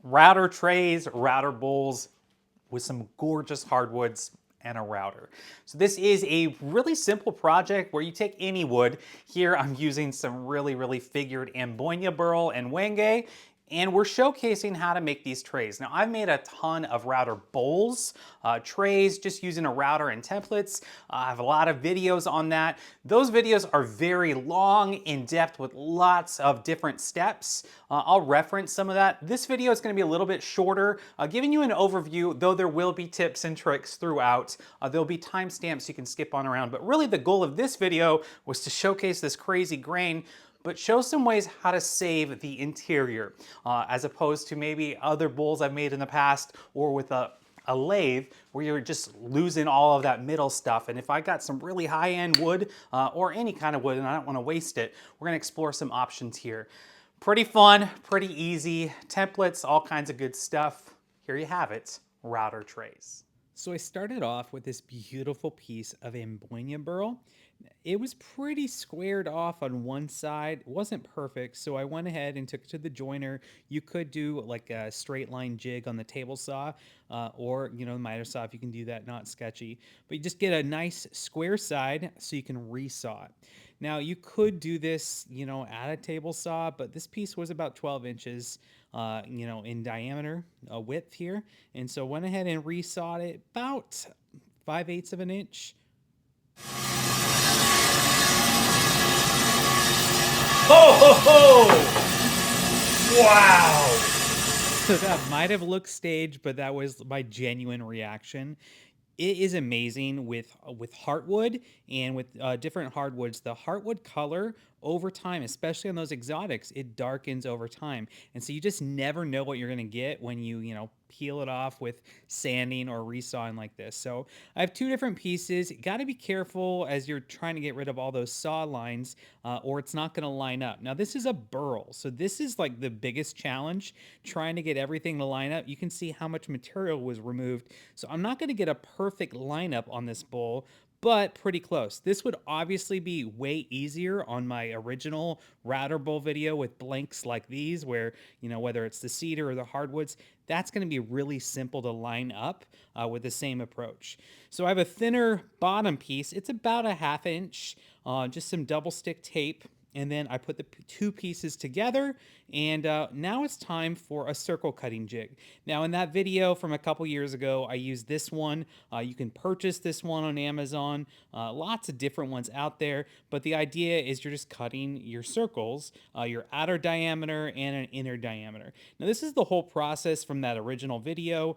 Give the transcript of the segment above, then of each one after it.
router trays, router bowls with some gorgeous hardwoods and a router. So this is a really simple project where you take any wood. Here I'm using some really figured ambonia burl and wenge, and we're showcasing how to make these trays. Now I've made a ton of router bowls, trays, just using a router and templates. I have a lot of videos on that. Those videos are very long, in depth, with lots of different steps. I'll reference some of that. This video is gonna be a little bit shorter, giving you an overview, though there will be tips and tricks throughout. There'll be timestamps you can skip on around, but really the goal of this video was to showcase this crazy grain, but show some ways how to save the interior, as opposed to maybe other bowls I've made in the past, or with a lathe where you're just losing all of that middle stuff. And if I got some really high-end wood, or any kind of wood, and I don't want to waste it, we're gonna explore some options here. Pretty fun, pretty easy, templates, all kinds of good stuff. Here you have it, router trays. So I started off with this beautiful piece of ambonia burl. It was pretty squared off on one side. It wasn't perfect, so I went ahead and took it to the joiner. You could do like a straight line jig on the table saw, or the miter saw if you can do that, not sketchy. But you just get a nice square side so you can resaw it. Now you could do this, at a table saw, but this piece was about 12 inches, in diameter, width here. And so went ahead and resawed it about 5/8 of an inch. Ho, ho, ho! Wow! So that might have looked staged, but that was my genuine reaction. It is amazing with heartwood and with different hardwoods. The heartwood color over time, especially on those exotics, it darkens over time. And so you just never know what you're going to get when you peel it off with sanding or resawing like this. So I have two different pieces. Got to be careful as you're trying to get rid of all those saw lines, or it's not going to line up. Now this is a burl, so this is like the biggest challenge, trying to get everything to line up. You can see how much material was removed. So I'm not going to get a perfect lineup on this bowl, but pretty close. This would obviously be way easier on my original router bowl video with blanks like these, where, whether it's the cedar or the hardwoods, that's going to be really simple to line up with the same approach. So I have a thinner bottom piece. It's about a 1/2 inch, just some double stick tape. And then I put the two pieces together, and now it's time for a circle cutting jig. Now in that video from a couple years ago, I used this one. You can purchase this one on Amazon. Lots of different ones out there, but the idea is you're just cutting your circles, your outer diameter and an inner diameter. Now this is the whole process from that original video.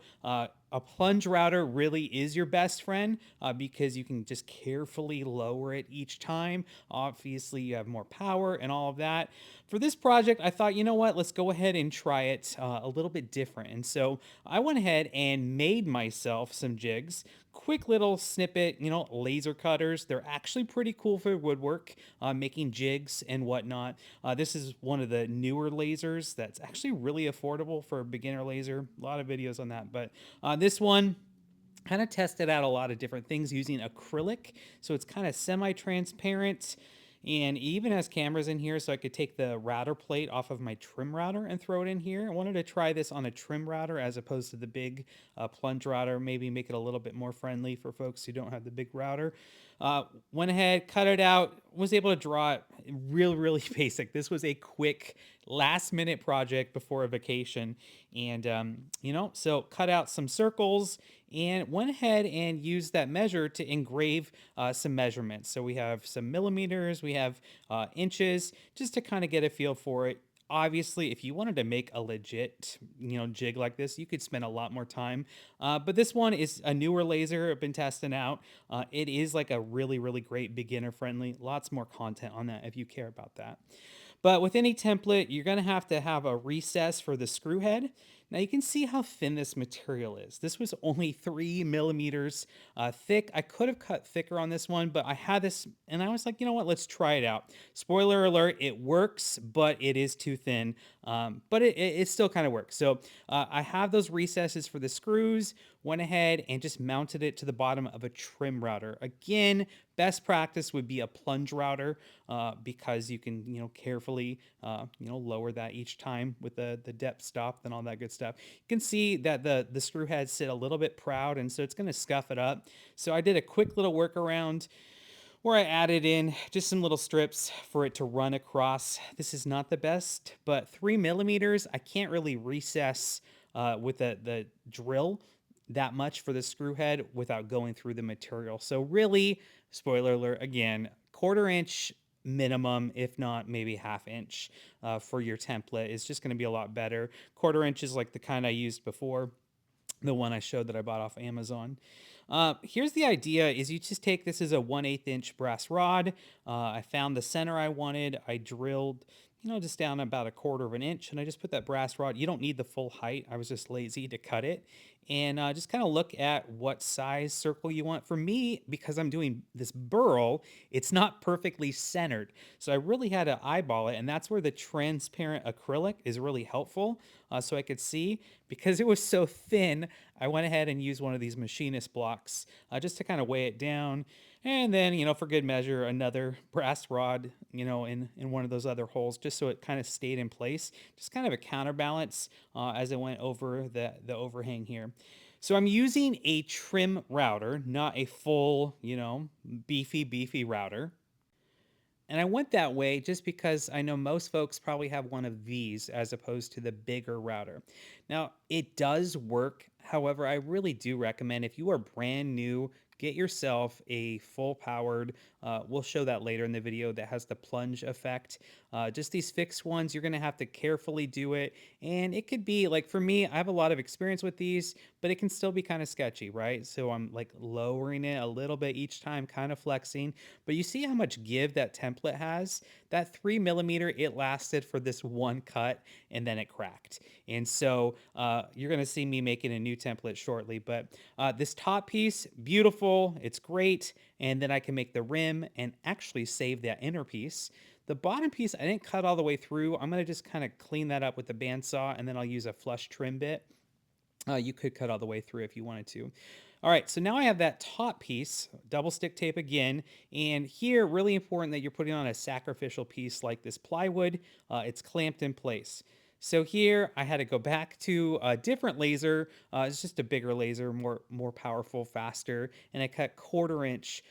A plunge router really is your best friend, because you can just carefully lower it each time. Obviously, you have more power and all of that. For this project, I thought, what, let's go ahead and try it a little bit different. And so I went ahead and made myself some jigs. Quick little snippet, laser cutters. They're actually pretty cool for woodwork, making jigs and whatnot. This is one of the newer lasers that's actually really affordable for a beginner laser. A lot of videos on that, but this one kind of tested out a lot of different things using acrylic. So it's kind of semi-transparent, and it even has cameras in here, so I could take the router plate off of my trim router and throw it in here. I wanted to try this on a trim router as opposed to the big plunge router, maybe make it a little bit more friendly for folks who don't have the big router. Went ahead, cut it out, was able to draw it really basic. This was a quick last minute project before a vacation. And, so cut out some circles and went ahead and used that measure to engrave some measurements. So we have some millimeters, we have inches, just to kind of get a feel for it. Obviously, if you wanted to make a legit, jig like this, you could spend a lot more time. But this one is a newer laser I've been testing out. It is like a really great beginner friendly. Lots more content on that if you care about that. But with any template, you're going to have a recess for the screw head. Now you can see how thin this material is. This was only 3 millimeters thick. I could have cut thicker on this one, but I had this and I was like, what, let's try it out. Spoiler alert, it works, but it is too thin. But it still kind of works. So I have those recesses for the screws, went ahead and just mounted it to the bottom of a trim router. Again, best practice would be a plunge router, because you can, carefully, lower that each time with the depth stop and all that good stuff. stuff. You can see that the screw heads sit a little bit proud, and so it's going to scuff it up. So I did a quick little workaround where I added in just some little strips for it to run across. This is not the best, but 3 millimeters, I can't really recess with the drill that much for the screw head without going through the material. So really, spoiler alert again, 1/4 inch minimum, if not maybe 1/2 inch for your template is just going to be a lot better. 1/4 inch is like the kind I used before, the one I showed that I bought off Amazon. Here's the idea: is you just take this as a 1/8 inch brass rod. I found the center I wanted. I drilled, just down about 1/4 of an inch, and I just put that brass rod. You don't need the full height. I was just lazy to cut it, and just kind of look at what size circle you want. For me, because I'm doing this burl, it's not perfectly centered, so I really had to eyeball it, and that's where the transparent acrylic is really helpful. So I could see, because it was so thin, I went ahead and used one of these machinist blocks just to kind of weigh it down. And then, for good measure, another brass rod, in one of those other holes, just so it kind of stayed in place, just kind of a counterbalance as it went over the overhang here. So I'm using a trim router, not a full, beefy router. And I went that way just because I know most folks probably have one of these as opposed to the bigger router. Now, it does work. However, I really do recommend, if you are brand new, get yourself a full powered, we'll show that later in the video, that has the plunge effect. Just these fixed ones, you're going to have to carefully do it. And it could be like, for me, I have a lot of experience with these, but it can still be kind of sketchy, right? So I'm like lowering it a little bit each time, kind of flexing. But you see how much give that template has? That 3 millimeter, it lasted for this one cut, and then it cracked. And so you're going to see me making a new template shortly. But this top piece, beautiful. It's great. And then I can make the rim and actually save that inner piece. The bottom piece, I didn't cut all the way through. I'm going to just kind of clean that up with the bandsaw, and then I'll use a flush trim bit. You could cut all the way through if you wanted to. All right, so now I have that top piece, double stick tape again, and here, really important that you're putting on a sacrificial piece like this plywood. It's clamped in place. So here, I had to go back to a different laser. It's just a bigger laser, more powerful, faster, and I cut 1/4 inch.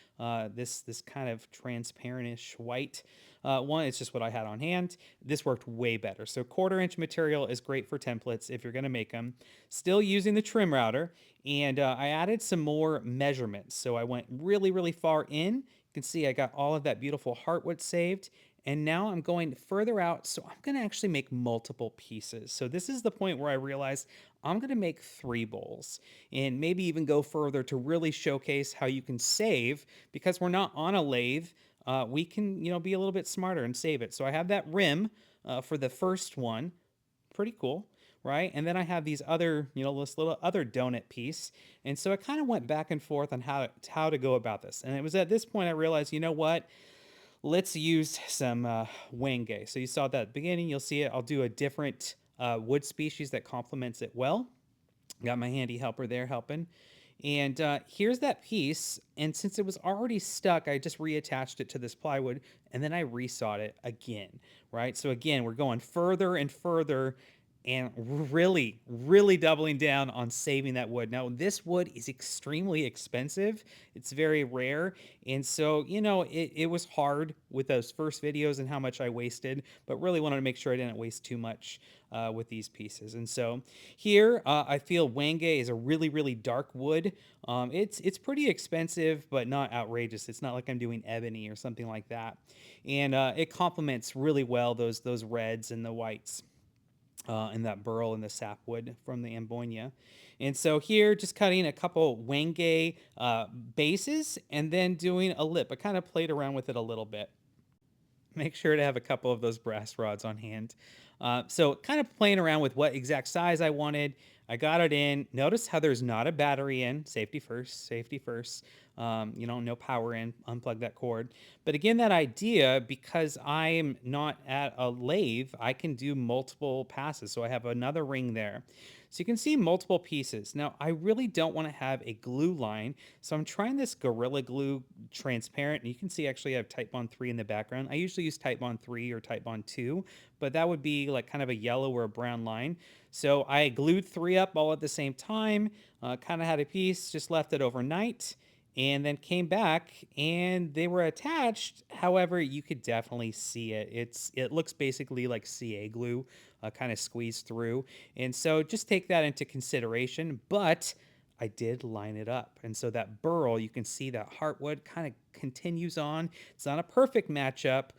This kind of transparentish white one. It's just what I had on hand. This worked way better. So 1/4 inch material is great for templates if you're going to make them. Still using the trim router, and I added some more measurements. So I went really, really far in. You can see I got all of that beautiful heartwood saved. And now I'm going further out, so I'm going to actually make multiple pieces. So this is the point where I realized I'm going to make 3 bowls, and maybe even go further to really showcase how you can save, because we're not on a lathe. We can, be a little bit smarter and save it. So I have that rim for the first one. Pretty cool, right? And then I have these other, this little other donut piece. And so I kind of went back and forth on how to go about this. And it was at this point I realized, you know what? Let's use some Wenge. So you saw that at the beginning. You'll see it. I'll do a different wood species that complements it well. Got my handy helper there helping. And here's that piece. And since it was already stuck, I just reattached it to this plywood, and then I resawed it again, right? So again, we're going further and further, and really, really doubling down on saving that wood. Now, this wood is extremely expensive. It's very rare. And so, it was hard with those first videos and how much I wasted, but really wanted to make sure I didn't waste too much with these pieces. And so here, I feel Wenge is a really, really dark wood. It's pretty expensive, but not outrageous. It's not like I'm doing ebony or something like that. And it complements really well those reds and the whites. And that burl and the sapwood from the Ambonia. And so here, just cutting a couple Wenge bases, and then doing a lip. I kind of played around with it a little bit. Make sure to have a couple of those brass rods on hand. So kind of playing around with what exact size I wanted. I got it in. Notice how there's not a battery in. Safety first, safety first. No power in. Unplug that cord. But again, that idea, because I'm not at a lathe, I can do multiple passes. So I have another ring there. So you can see multiple pieces. Now, I really don't want to have a glue line, so I'm trying this Gorilla Glue transparent. And you can see actually I have Type Bond 3 in the background. I usually use Type Bond 3 or Type Bond 2, but that would be like kind of a yellow or a brown line. So I glued three up all at the same time, kind of had a piece, just left it overnight, and then came back and they were attached. However, you could definitely see it. It looks basically like CA glue, kind of squeezed through. And so just take that into consideration. But I did line it up. And so that burl, you can see that heartwood kind of continues on. It's not a perfect matchup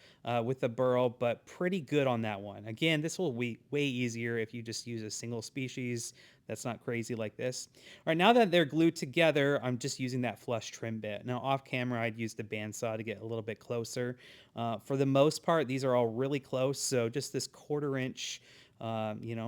with the burl, but pretty good on that one. Again, this will be way easier if you just use a single species that's not crazy like this. All right, now that they're glued together, I'm just using that flush trim bit. Now, off camera, I'd use the bandsaw to get a little bit closer. For the most part, these are all really close, so just this 1/4 inch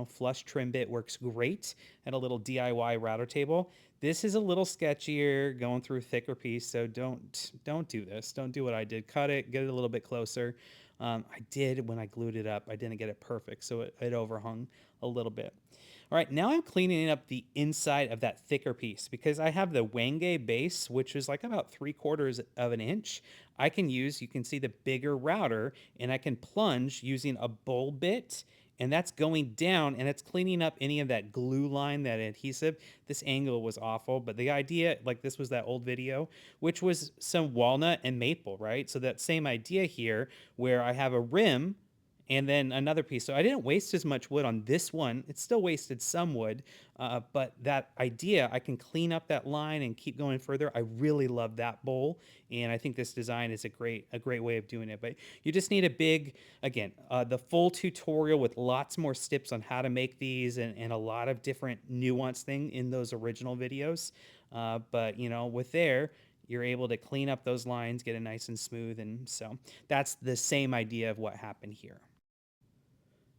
flush trim bit works great at a little DIY router table. This is a little sketchier going through a thicker piece, so don't do this. Don't do what I did. Cut it, get it a little bit closer. I did when I glued it up. I didn't get it perfect, so it overhung a little bit. All right, now I'm cleaning up the inside of that thicker piece because I have the Wenge base, which is like about 3/4 of an inch. I can use, you can see the bigger router, and I can plunge using a bowl bit, and that's going down and it's cleaning up any of that glue line, that adhesive. This angle was awful, but the idea, like this was that old video, which was some walnut and maple, right? So that same idea here, where I have a rim and then another piece. So I didn't waste as much wood on this one. It still wasted some wood, but that idea, I can clean up that line and keep going further. I really love that bowl, and I think this design is a great way of doing it. But you just need a big, again, the full tutorial with lots more steps on how to make these and a lot of different nuanced thing in those original videos. But with there, you're able to clean up those lines, get it nice and smooth, and so that's the same idea of what happened here.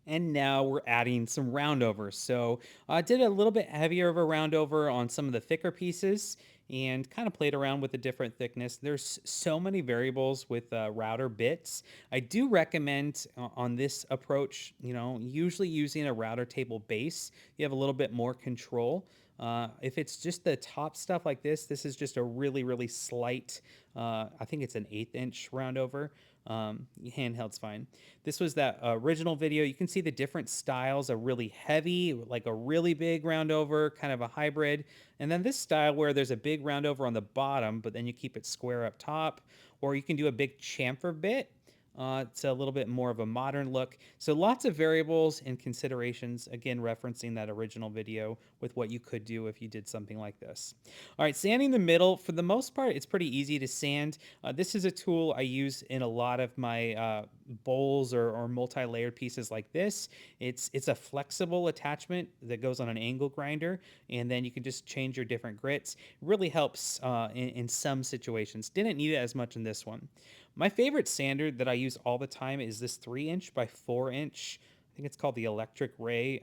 And now we're adding some roundovers. So I did a little bit heavier of a roundover on some of the thicker pieces and kind of played around with a different thickness. There's so many variables with router bits. I do recommend on this approach, usually using a router table base. You have a little bit more control. If it's just the top stuff like this is just a really, really slight, I think it's an 1/8 inch roundover. Handheld's fine. This was that original video. You can see the different styles, a really heavy, like a really big roundover, kind of a hybrid. And then this style where there's a big roundover on the bottom, but then you keep it square up top. Or you can do a big chamfer bit. It's a little bit more of a modern look. So lots of variables and considerations, again, referencing that original video with what you could do if you did something like this. All right, sanding the middle, for the most part, it's pretty easy to sand. This is a tool I use in a lot of my bowls or multi-layered pieces like this. It's a flexible attachment that goes on an angle grinder, and then you can just change your different grits. It really helps in some situations. Didn't need it as much in this one. My favorite sander that I use all the time is this 3" by 4". I think it's called the Electric Ray.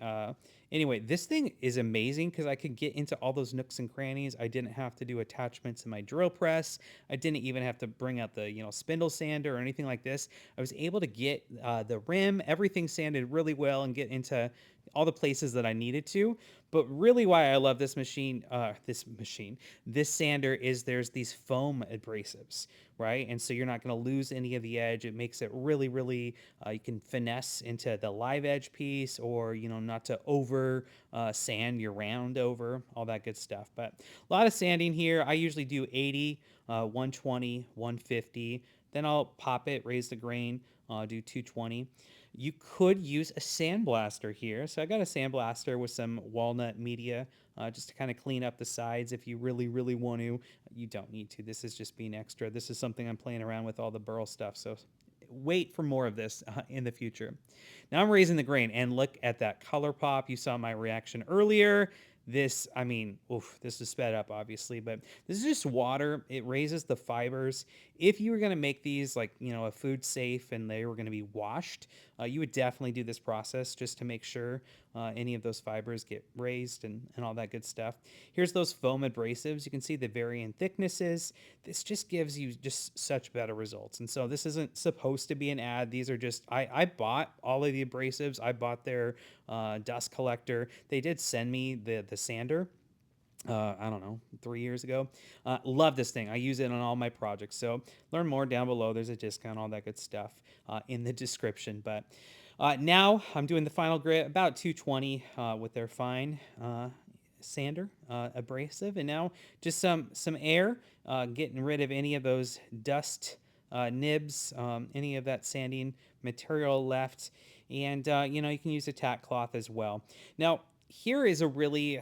Anyway, this thing is amazing because I could get into all those nooks and crannies. I didn't have to do attachments in my drill press. I didn't even have to bring out the spindle sander or anything like this. I was able to get the rim, everything sanded really well, and get into all the places that I needed to. But really, why I love this sander is there's these foam abrasives, right? And so you're not going to lose any of the edge. It makes it really, really, you can finesse into the live edge piece, or, not to over sand your round over, all that good stuff. But a lot of sanding here. I usually do 80, 120, 150. Then I'll pop it, raise the grain, do 220. You could use a sandblaster here. So I got a sandblaster with some walnut media just to kind of clean up the sides if you really, really want to. You don't need to. This is just being extra. This is something I'm playing around with all the burl stuff. So wait for more of this in the future. Now I'm raising the grain and look at that color pop. You saw my reaction earlier. This, I mean, oof, this is sped up obviously, but this is just water. It raises the fibers. If you were going to make these like, a food safe and they were going to be washed, you would definitely do this process just to make sure any of those fibers get raised and all that good stuff. Here's those foam abrasives. You can see the varying thicknesses. This just gives you just such better results. And so this isn't supposed to be an ad. These are just, I bought all of the abrasives. I bought their dust collector. They did send me the sander. I don't know, 3 years ago. Love this thing. I use it on all my projects. So learn more down below. There's a discount, all that good stuff in the description. But Now I'm doing the final grit about 220 with their fine sander abrasive, and now just some air, getting rid of any of those dust nibs, any of that sanding material left, and you know, you can use a tack cloth as well. Now here is a really,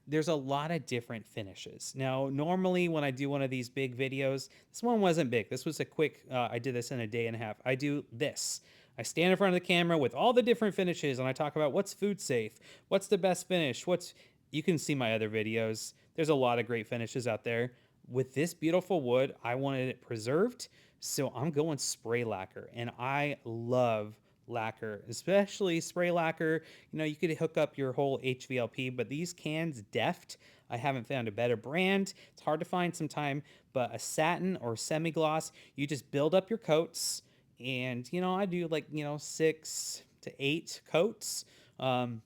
there's a lot of different finishes. Now normally when I do one of these big videos, this one wasn't big, this was a quick, I did this in a day and a half. I do this, I stand in front of the camera with all the different finishes and I talk about what's food safe, what's the best finish, what's, you can see my other videos. There's a lot of great finishes out there. With this beautiful wood, I wanted it preserved, so I'm going spray lacquer, and I love lacquer, especially spray lacquer. You know, you could hook up your whole HVLP, but these cans, Deft, I haven't found a better brand. It's hard to find sometime, but a satin or semi-gloss, you just build up your coats, and you know, I do like, you know, 6 to 8 coats on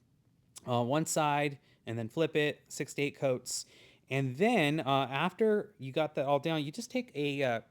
one side, and then flip it 6 to 8 coats. And then after you got that all down, you just take a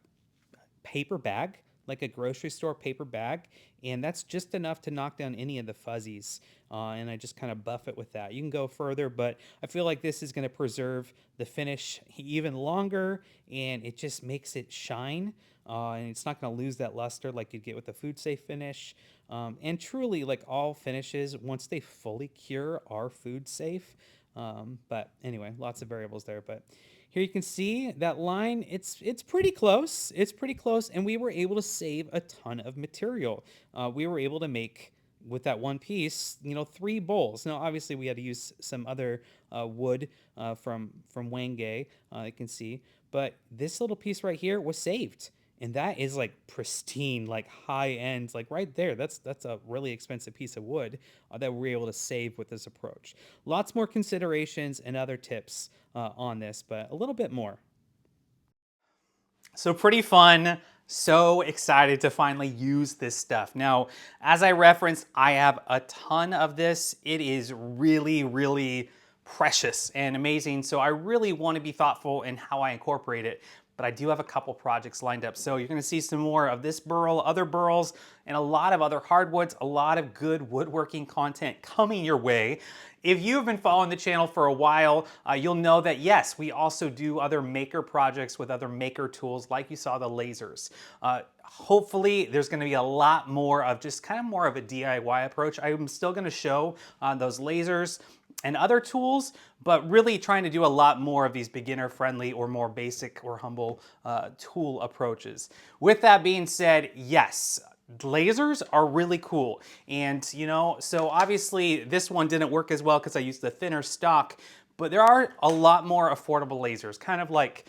paper bag, like a grocery store paper bag, and that's just enough to knock down any of the fuzzies. And I just kind of buff it with that. You can go further, but I feel like this is going to preserve the finish even longer, and it just makes it shine. And it's not going to lose that luster like you'd get with a food safe finish. And truly, like all finishes, once they fully cure, are food safe. But anyway, lots of variables there. But here you can see that line, it's pretty close. It's pretty close, and we were able to save a ton of material. We were able to make, with that one piece, you know, 3 bowls. Now, obviously, we had to use some other wood from Wenge, you can see. But this little piece right here was saved. And that is like pristine, like high end, like right there. That's a really expensive piece of wood that we're able to save with this approach. Lots more considerations and other tips on this, but a little bit more. So pretty fun. So excited to finally use this stuff. Now, as I referenced, I have a ton of this. It is really, really precious and amazing. So I really want to be thoughtful in how I incorporate it. But I do have a couple projects lined up. So you're going to see some more of this burl, other burls, and a lot of other hardwoods, a lot of good woodworking content coming your way. If you've been following the channel for a while, you'll know that yes, we also do other maker projects with other maker tools, like you saw the lasers. Hopefully there's going to be a lot more of just kind of more of a DIY approach. I'm still going to show those lasers and other tools, but really trying to do a lot more of these beginner friendly or more basic or humble tool approaches. With that being said, yes, lasers are really cool. And you know, so obviously this one didn't work as well because I used the thinner stock, but there are a lot more affordable lasers, kind of like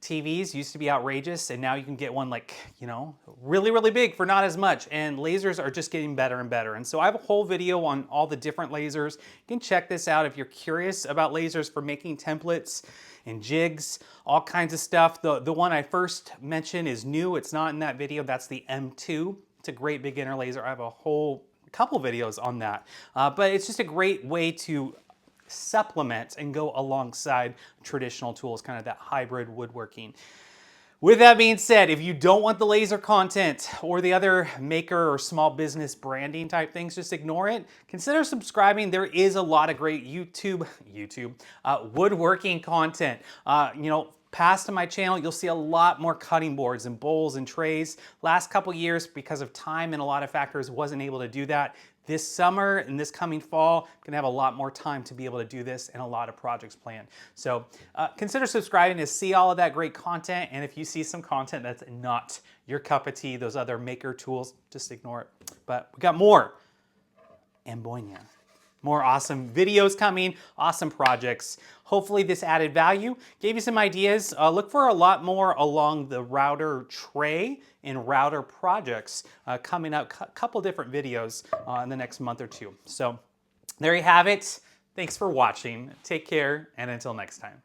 TVs used to be outrageous, and now you can get one like, you know, really, really big for not as much, and lasers are just getting better and better. And so I have a whole video on all the different lasers. You can check this out if you're curious about lasers for making templates and jigs, all kinds of stuff. The one I first mentioned is new. It's not in that video. That's the M2. It's a great beginner laser. I have a whole couple videos on that. But it's just a great way to supplement and go alongside traditional tools, kind of that hybrid woodworking. With that being said, if you don't want the laser content or the other maker or small business branding type things, just ignore it. Consider subscribing. There is a lot of great YouTube woodworking content. You know, past my channel, you'll see a lot more cutting boards and bowls and trays. Last couple years, because of time and a lot of factors, wasn't able to do that. This summer and this coming fall, I'm gonna have a lot more time to be able to do this and a lot of projects planned. So consider subscribing to see all of that great content. And if you see some content that's not your cup of tea, those other maker tools, just ignore it. But we got more. And boy, more awesome videos coming, awesome projects. Hopefully this added value, gave you some ideas. Look for a lot more along the router tray and router projects coming up, a couple different videos in the next month or two. So there you have it. Thanks for watching. Take care, and until next time.